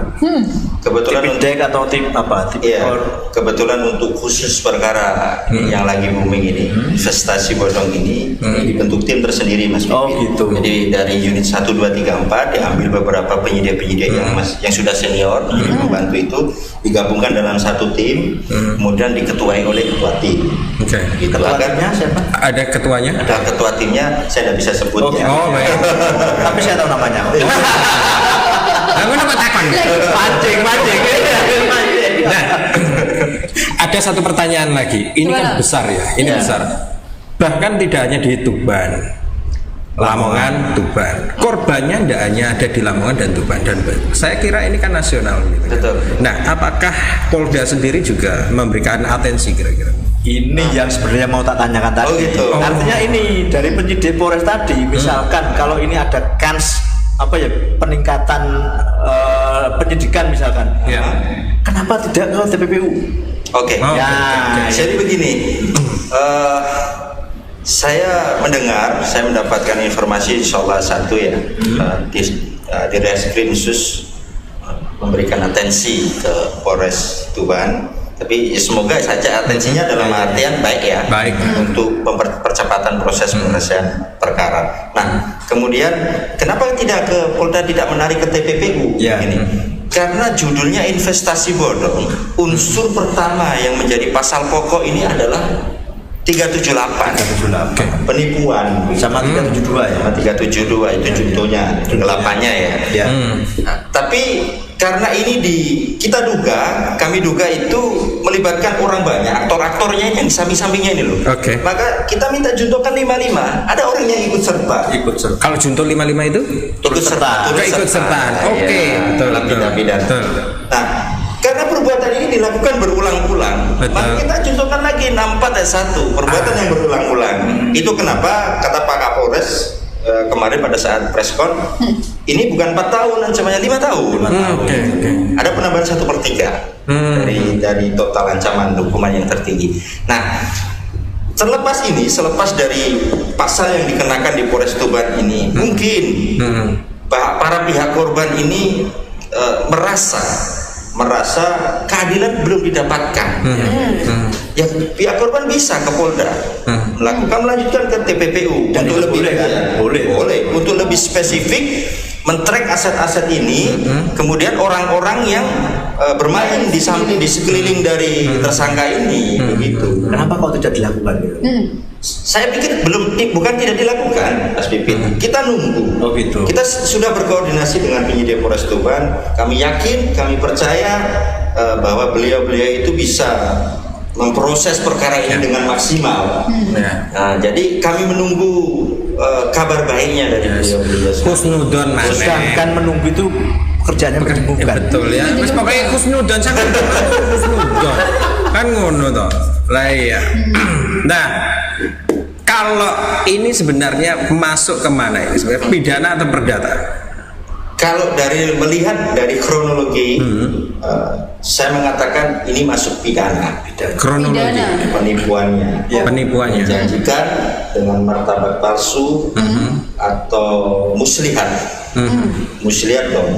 Speaker 4: Kebetulan
Speaker 3: Tim
Speaker 4: untuk
Speaker 3: Indek atau tim apa? Tim
Speaker 4: Iya,
Speaker 3: Kor?
Speaker 4: kebetulan untuk khusus perkara yang lagi booming ini, investasi bodong ini dibentuk tim tersendiri Mas Pipin.
Speaker 3: Oh, gitu.
Speaker 4: Jadi dari unit 1, 2, 3, 4 diambil beberapa penyidik-penyidik yang sudah senior yang membantu itu digabungkan dalam satu tim, kemudian diketuai oleh ketua tim.
Speaker 2: Oke.
Speaker 4: Gitu.
Speaker 3: Ketua
Speaker 4: Agar
Speaker 3: timnya siapa?
Speaker 2: Ada ketuanya?
Speaker 4: ada ketua timnya, saya tidak bisa sebut ya.
Speaker 2: Oh, baik.
Speaker 3: Tapi saya tahu namanya.
Speaker 2: Aku dapat takon.
Speaker 3: Pancing.
Speaker 2: Nah, ada satu pertanyaan lagi. Ini kan
Speaker 1: Gimana?
Speaker 2: besar ya. Ini
Speaker 3: Iya.
Speaker 2: besar. Bahkan tidak hanya di Tuban, Lamongan, Tuban. Korbannya tidak hanya ada di Lamongan dan Tuban dan saya kira ini kan nasional. Gitu.
Speaker 4: Betul.
Speaker 2: Nah, apakah Polda sendiri juga memberikan atensi kira-kira?
Speaker 3: Ini yang sebenarnya mau tak tanyakan tadi.
Speaker 4: Oh, gitu.
Speaker 3: Artinya ini dari penyidik Polres tadi, misalkan kalau ini ada kans apa ya peningkatan penyidikan misalkan,
Speaker 2: Ya.
Speaker 3: kenapa tidak ke TPPU?
Speaker 4: Oke.
Speaker 2: Oh,
Speaker 3: Ya,
Speaker 2: oke.
Speaker 4: Jadi begini, saya mendapatkan informasi insyaallah satu ya di Reskrim Sus memberikan atensi ke Polres Tuban, tapi semoga saja atensinya dalam artian baik ya,
Speaker 2: Baik.
Speaker 4: untuk percepatan proses penyelesaian perkara. Nah, kemudian kenapa tidak ke Polda, tidak menarik ke TPPU?
Speaker 3: Ya.
Speaker 4: Ini karena judulnya investasi bodong, unsur pertama yang menjadi pasal pokok ini adalah 378 penipuan
Speaker 3: sama 372 ya.
Speaker 4: sama 372 itu contohnya kelapannya ya.
Speaker 3: Ya.
Speaker 4: Nah, tapi karena ini kami duga itu melibatkan orang banyak, aktor-aktornya yang di samping-sampingnya ini loh.
Speaker 2: Oke.
Speaker 4: Maka kita minta juntokan 55, ada orang yang ikut serta.
Speaker 2: Kalau junto 55 itu?
Speaker 4: Ikut serta.
Speaker 2: Keikutsertaan. Oke, betul,
Speaker 4: Dalam
Speaker 2: betul,
Speaker 4: tindak pidana.
Speaker 2: betul.
Speaker 4: Nah, karena perbuatan ini dilakukan berulang-ulang,
Speaker 2: Betul.
Speaker 4: maka kita contohkan lagi 64 ayat 1, perbuatan yang berulang-ulang. Itu kenapa kata Pak Kapolres kemarin pada saat preskon, ini bukan 4 tahun, ancamannya 5 tahun.
Speaker 2: Oke.
Speaker 4: Ada penambahan 1/3 dari total ancaman hukuman yang tertinggi. Nah, selepas dari pasal yang dikenakan di Polres Tuban ini, mungkin para pihak korban ini merasa keadilan belum didapatkan. Ya, pihak korban bisa ke Polda melanjutkan ke TPPU
Speaker 3: Dan
Speaker 4: untuk
Speaker 3: itu
Speaker 4: lebih
Speaker 3: boleh, kan? Boleh.
Speaker 4: untuk lebih spesifik men-track aset-aset ini, kemudian orang-orang yang bermain di sekeliling dari tersangka ini, begitu.
Speaker 3: Kenapa kok tidak dilakukan gitu?
Speaker 4: Saya pikir bukan tidak dilakukan, Mas Pipin. Kita nunggu.
Speaker 3: Oh, gitu.
Speaker 4: Kita sudah berkoordinasi dengan penyidik Polres Tuban. Kami yakin, kami percaya bahwa beliau-beliau itu bisa memproses perkara ini dengan maksimal. Nah, jadi kami menunggu kabar baiknya dari beliau-beliau.
Speaker 2: Husnudon mana?
Speaker 3: Sedangkan menunggu itu kerjanya
Speaker 2: Ya,
Speaker 3: bukan.
Speaker 2: betul ya. Mas pokoknya husnudon sangat husnudon. Kan ngono toh. Lah iya. Nah, kalau ini sebenarnya masuk kemana ini sebenarnya, pidana atau perdata?
Speaker 4: Kalau melihat dari kronologi, saya mengatakan ini masuk pidana.
Speaker 2: Kronologi
Speaker 1: Pidana.
Speaker 4: Penipuannya.
Speaker 2: penipuannya.
Speaker 4: Menjanjikan dengan martabat palsu atau muslihat. Muslihat dong.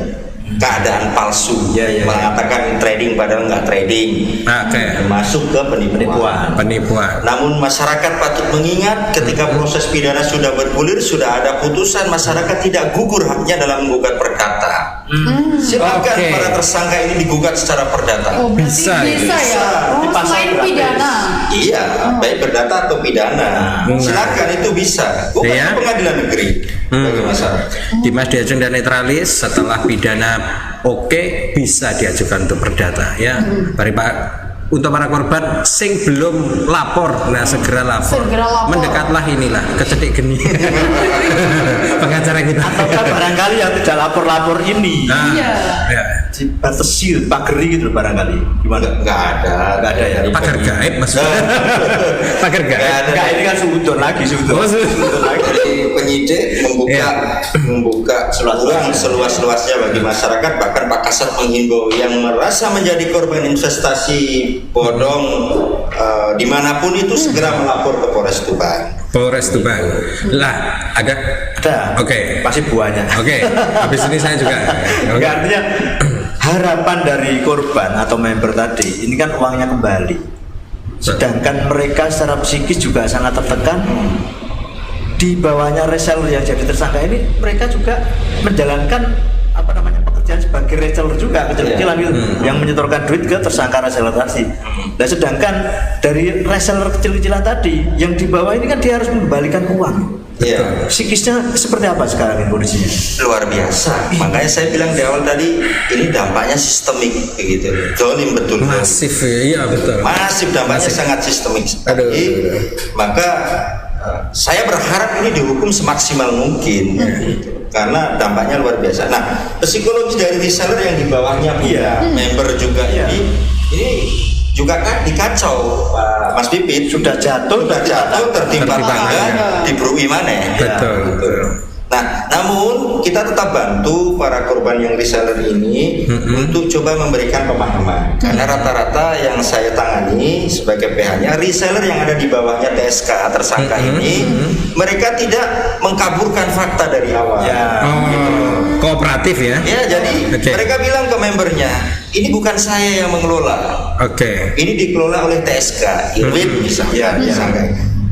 Speaker 4: keadaan palsu,
Speaker 3: Ya.
Speaker 4: mengatakan trading padahal nggak trading,
Speaker 2: Oke.
Speaker 4: masuk ke penipuan.
Speaker 2: Penipuan.
Speaker 4: Namun masyarakat patut mengingat ketika proses pidana sudah bergulir, sudah ada putusan, masyarakat tidak gugur haknya dalam menggugat perdata. Silakan
Speaker 2: Oke.
Speaker 4: para tersangka ini digugat secara perdata.
Speaker 1: Oh, berarti
Speaker 2: Bisa,
Speaker 1: bisa ya.
Speaker 3: bisa.
Speaker 1: Oh,
Speaker 3: Di pasal
Speaker 1: selain
Speaker 3: berapa?
Speaker 1: pidana.
Speaker 4: Iya, baik perdata atau pidana. Silakan, itu bisa. Bukan
Speaker 2: Iya.
Speaker 4: pengadilan negeri bagi masyarakat.
Speaker 2: Dimas diajeng dan netralis setelah pidana oke bisa diajukan untuk perdata ya. Bari Pak, untuk para korban sing belum lapor, nah segera lapor.
Speaker 1: Segera lapor.
Speaker 2: Mendekatlah inilah kecedik geni. Pengacara kita.
Speaker 3: Ataukah barangkali yang tidak lapor-lapor ini
Speaker 2: Nah,
Speaker 1: Iya.
Speaker 2: ya.
Speaker 3: dibatasi, pageri gitu loh barangkali. Gimana?
Speaker 4: Nggak ada.
Speaker 3: Nggak ada ya?
Speaker 2: Pagar gaib maksudnya. Pagar
Speaker 4: Nggak
Speaker 2: gaib.
Speaker 4: ada.
Speaker 3: Enggak, ini kan suudon lagi, suudon.
Speaker 2: Oh, su-
Speaker 3: Suudon lagi.
Speaker 4: Jadi penyidik
Speaker 2: Iya.
Speaker 4: membuka ruang seluas-luasnya bagi masyarakat, bahkan Pak Kasat menghimbau yang merasa menjadi korban investasi bodong dimanapun itu segera melapor ke Polres Tuban.
Speaker 2: Polres Tuban. Lah, ada.
Speaker 3: Ada.
Speaker 2: Oke.
Speaker 3: Masih buahnya.
Speaker 2: Oke. Habis ini saya juga. Oke.
Speaker 3: Enggak, artinya harapan dari korban atau member tadi ini kan uangnya kembali. Sedangkan mereka secara psikis juga sangat tertekan. Di bawahnya reseller yang jadi tersangka ini, mereka juga menjalankan pekerjaan sebagai reseller juga kecil-kecilan gitu, yang menyetorkan duit ke tersangka reseller tadi. Nah, sedangkan dari reseller kecil-kecilan tadi, yang di bawah ini kan dia harus mengembalikan uang.
Speaker 4: Iya.
Speaker 3: Psikisnya seperti apa sekarang ini kondisinya?
Speaker 4: Luar biasa. Makanya saya bilang di awal tadi, ini dampaknya sistemik begitu. Zolim betul.
Speaker 2: Masif ya, iya betul.
Speaker 4: Masif, dampaknya sangat sistemik sekali.
Speaker 2: Aduh.
Speaker 4: Maka saya berharap ini dihukum semaksimal mungkin, gitu. Karena dampaknya luar biasa. Nah, psikologi dari reseller yang di bawahnya punya member juga ini juga kan dikacau, Pak Mas Pipit. Sudah jatuh tertimpa
Speaker 2: Tertimpa
Speaker 4: tangga,
Speaker 2: tangga.
Speaker 4: diberui mana?
Speaker 2: Betul, betul.
Speaker 4: Nah, namun kita tetap bantu para korban yang reseller ini untuk coba memberikan pemahaman. Karena rata-rata yang saya tangani sebagai PH-nya reseller yang ada di bawahnya TSK tersangka ini, mereka tidak mengkaburkan fakta dari awal.
Speaker 3: Ya.
Speaker 2: Oh, kooperatif ya.
Speaker 4: Ya, jadi
Speaker 2: Oke.
Speaker 4: mereka bilang ke membernya, ini bukan saya yang mengelola.
Speaker 2: Oke.
Speaker 4: Ini dikelola oleh TSK, Irwin misalnya, disangka.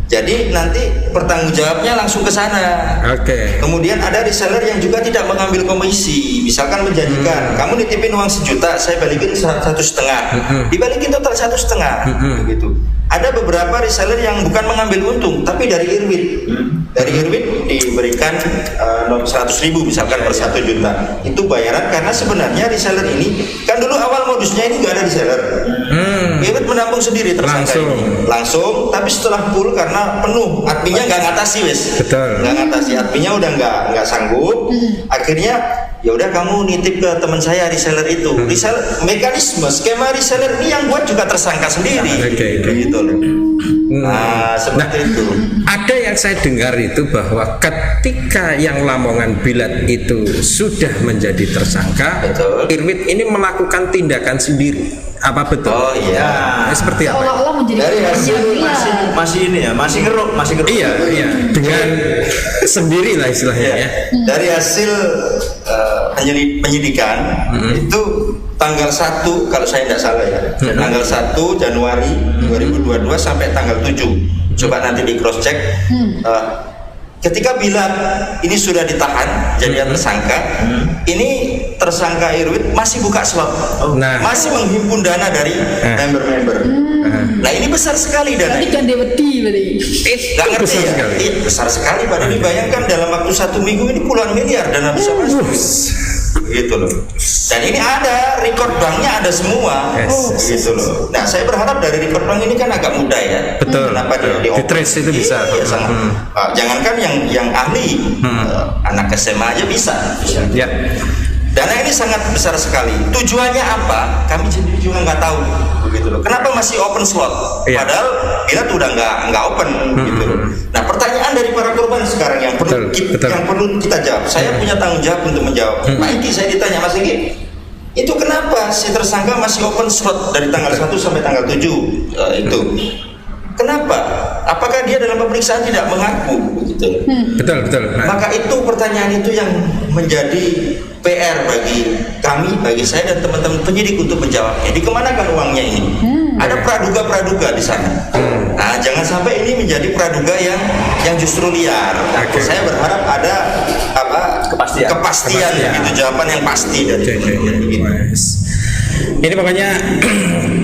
Speaker 4: Jadi nanti pertanggung jawabnya langsung ke sana.
Speaker 2: Oke.
Speaker 4: Kemudian ada reseller yang juga tidak mengambil komisi, misalkan menjanjikan kamu nitipin uang 1 juta, saya balikin 1,5, dibalikin total 1,5, begitu. Ada beberapa reseller yang bukan mengambil untung, tapi dari Irwin, diberikan 100.000 misalkan per 1 juta. Itu bayaran karena sebenarnya reseller ini kan dulu awal modusnya ini nggak ada reseller. Irwin menampung sendiri tersangka ini. Langsung, tapi setelah full karena penuh, adminnya nggak ngatasi wes.
Speaker 2: Betul.
Speaker 4: Nggak ngatasi, adminnya udah nggak sanggup. Akhirnya ya udah kamu nitip ke teman saya reseller itu. Reseller, mekanisme skema reseller ini yang buat juga tersangka sendiri.
Speaker 2: Oke.
Speaker 4: Gitu loh. Nah, seperti itu.
Speaker 2: Ada yang saya dengar itu bahwa ketika yang Lamongan Bilat itu sudah menjadi tersangka,
Speaker 4: Betul.
Speaker 2: Irwin ini melakukan tindakan sendiri. Apa betul?
Speaker 4: Oh iya.
Speaker 2: Seperti apa?
Speaker 1: Seolah-olah menjadi
Speaker 4: Dari hasil
Speaker 3: Masih ini ya, masih ngeruk.
Speaker 2: Iya, iya. Dengan sendiri lah istilahnya ya.
Speaker 4: Dari hasil penyidikan itu tanggal 1 kalau saya tidak salah ya, tanggal 1 Januari 2022 sampai tanggal 7. Coba nanti di cross check. Ketika Bilat ini sudah ditahan jadi tersangka, ini tersangka Irwin masih buka swap,
Speaker 2: Nah.
Speaker 4: masih menghimpun dana dari member-member. Nah, ini besar sekali dana.
Speaker 1: Berarti gande wedi berarti.
Speaker 4: Nggak ngerti
Speaker 2: besar
Speaker 4: ya?
Speaker 2: sekali.
Speaker 4: Besar sekali. Padahal dibayangkan dalam waktu 1 minggu ini puluhan miliar dana bisa masuk. Gitu loh. Dan ini ada record banknya, ada semua.
Speaker 2: Yes.
Speaker 4: Gitu loh. Nah, saya berharap dari record bank ini kan agak mudah ya.
Speaker 2: Betul.
Speaker 4: Kenapa dia
Speaker 2: Di trace itu bisa.
Speaker 4: Iya, sangat. Jangankan yang ahli, anak SMA aja bisa.
Speaker 2: Ya.
Speaker 4: Dana ini sangat besar sekali. Tujuannya apa? Kami juga nggak tahu. Begitu loh. Kenapa masih open slot?
Speaker 2: Iya.
Speaker 4: Padahal Bilat udah nggak open. Gitu loh. Nah, pertanyaan dari para korban sekarang yang perlu
Speaker 2: Betul.
Speaker 4: yang perlu kita jawab. Saya punya tanggung jawab untuk menjawab. Pak Iki, saya ditanya, Mas Iki, itu kenapa si tersangka masih open slot dari tanggal 1 sampai tanggal 7 itu? Kenapa? Apakah dia dalam pemeriksaan tidak mengaku begitu?
Speaker 2: Betul. Nah,
Speaker 4: Maka itu pertanyaan itu yang menjadi PR bagi kami, bagi saya dan teman-teman penyidik untuk menjawabnya. Dikemanakan uangnya ini? Ada praduga-praduga di sana. Nah, jangan sampai ini menjadi praduga yang justru liar.
Speaker 2: Oke.
Speaker 4: Saya berharap ada kepastian gitu, jawaban yang pasti dari teman-teman ini.
Speaker 2: Ini pokoknya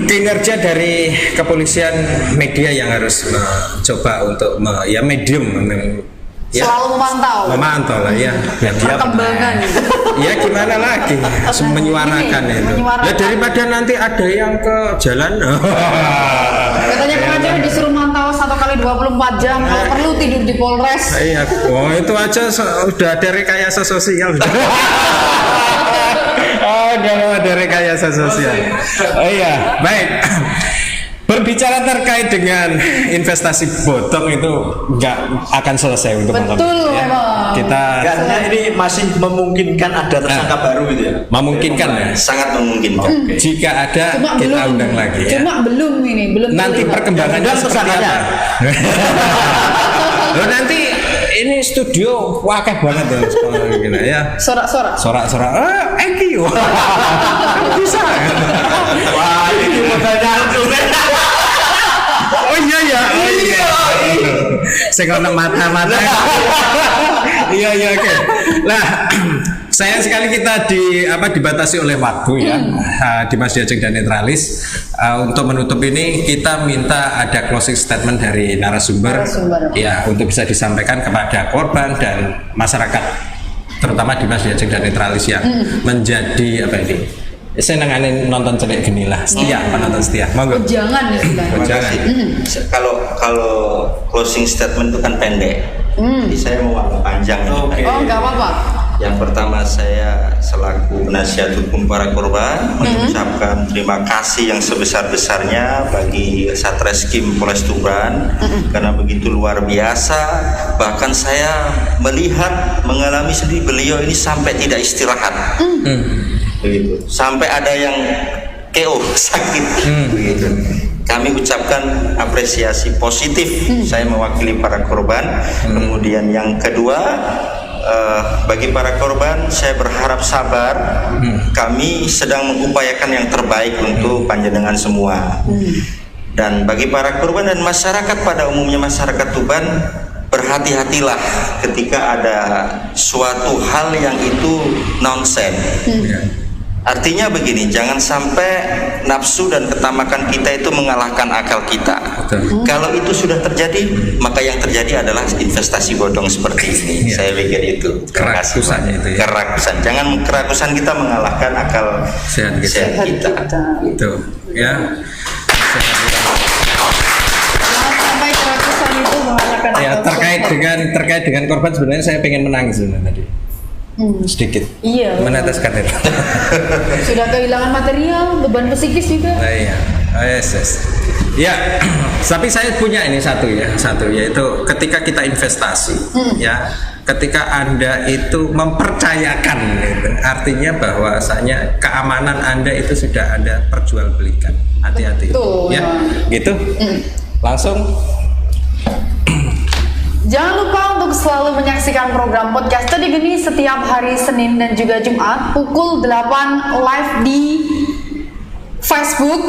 Speaker 2: kinerja dari kepolisian media yang harus mencoba untuk medium ya,
Speaker 1: Selalu memantau
Speaker 2: lah ya biar dia
Speaker 1: perkembangan.
Speaker 2: ya gimana lagi menyuarakan
Speaker 1: Ini,
Speaker 2: itu
Speaker 1: menyuarakan.
Speaker 2: ya, daripada nanti ada yang ke jalan
Speaker 1: Katanya pengacara disuruh mantau 1 kali 24 jam, kalau perlu tidur di Polres.
Speaker 2: iya, itu aja udah ada rekayasa sosial. Udah ada rekayasa sosial. Iya, baik. Berbicara terkait dengan investasi bodong itu nggak akan selesai untuk malam
Speaker 1: Betul,
Speaker 2: ini, ya.
Speaker 1: memang.
Speaker 2: Kita
Speaker 3: Karena ini masih memungkinkan ada tersangka baru gitu ya.
Speaker 2: memungkinkan ya.
Speaker 4: Sangat memungkinkan.
Speaker 2: Jika ada
Speaker 1: Cuma
Speaker 2: kita
Speaker 1: belum,
Speaker 2: undang lagi ya.
Speaker 1: cuma belum
Speaker 2: Nanti
Speaker 1: terlihat.
Speaker 2: perkembangannya
Speaker 3: Dan
Speaker 2: seperti
Speaker 3: tersangkanya.
Speaker 2: apa? Loh, nanti ini studio wakeh banget ya, gila, ya.
Speaker 1: Sorak-sorak.
Speaker 2: Sorak-sorak, Eki, bisa.
Speaker 3: Wah, ini pertanyaan tuh.
Speaker 2: Oh iya. Saya kalau mata-mata. Iya oke. Lah, sayang sekali kita dibatasi oleh waktu ya. Di Mas Diajeng dan Netralis. Untuk menutup ini kita minta ada closing statement dari narasumber. Ya, untuk bisa disampaikan kepada korban dan masyarakat, terutama di Mas Diajeng dan Netralis yang menjadi apa ini? Saya nanganin nonton celik gini lah, setia, penonton setia. Monggo.
Speaker 1: Jangan istilahnya.
Speaker 4: Terima
Speaker 2: Jangan.
Speaker 4: kasih. Kalau closing statement itu kan pendek. Jadi saya mau agak panjang ini.
Speaker 3: Oke.
Speaker 1: Oh, nggak apa-apa.
Speaker 4: Yang pertama, saya selaku penasihat hukum para korban mengucapkan terima kasih yang sebesar-besarnya bagi Satreskrim Polres Tuban karena begitu luar biasa. Bahkan saya melihat, mengalami sendiri beliau ini sampai tidak istirahat. Begitu. Sampai ada yang KO sakit. Begitu. Kami ucapkan apresiasi positif. Saya mewakili para korban. Kemudian yang kedua, bagi para korban saya berharap sabar. Kami sedang mengupayakan yang terbaik untuk panjenengan semua. Dan bagi para korban dan masyarakat pada umumnya, masyarakat Tuban, berhati-hatilah ketika ada suatu hal yang itu nonsen. Artinya begini, jangan sampai nafsu dan ketamakan kita itu mengalahkan akal kita. Kalau itu sudah terjadi, maka yang terjadi adalah investasi bodong seperti ini. Saya pikir itu.
Speaker 2: Kerakusannya itu ya.
Speaker 4: Kerakusan. Jangan kerakusan kita mengalahkan akal
Speaker 2: Sehat
Speaker 4: kita.
Speaker 2: Itu ya.
Speaker 1: Jangan sampai kerakusan itu mengalahkan
Speaker 2: Ya,
Speaker 1: akal.
Speaker 2: terkait dengan korban sebenarnya saya pengen menangis sebenarnya tadi. Sedikit.
Speaker 1: Iya.
Speaker 2: Meneteskan itu.
Speaker 1: Sudah kehilangan material, beban psikis juga.
Speaker 2: Iya. Yes. Ya, tapi saya punya ini satu yaitu ketika kita investasi, ya, ketika Anda itu mempercayakan, gitu, artinya bahwasanya keamanan Anda itu sudah Anda perjualbelikan. Hati-hati,
Speaker 1: Betul,
Speaker 2: ya,
Speaker 1: memang.
Speaker 2: gitu. Langsung.
Speaker 1: Jangan lupa untuk selalu menyaksikan program podcast Tadi Geni setiap hari Senin dan juga Jumat pukul 8 live di Facebook.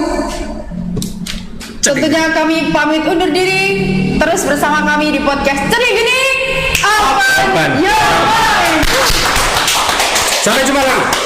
Speaker 1: Tentunya kami pamit undur diri. Terus bersama kami di podcast Tadi Geni. Apa?
Speaker 2: Apaan?
Speaker 1: Ya.
Speaker 2: Sampai jumpa lagi.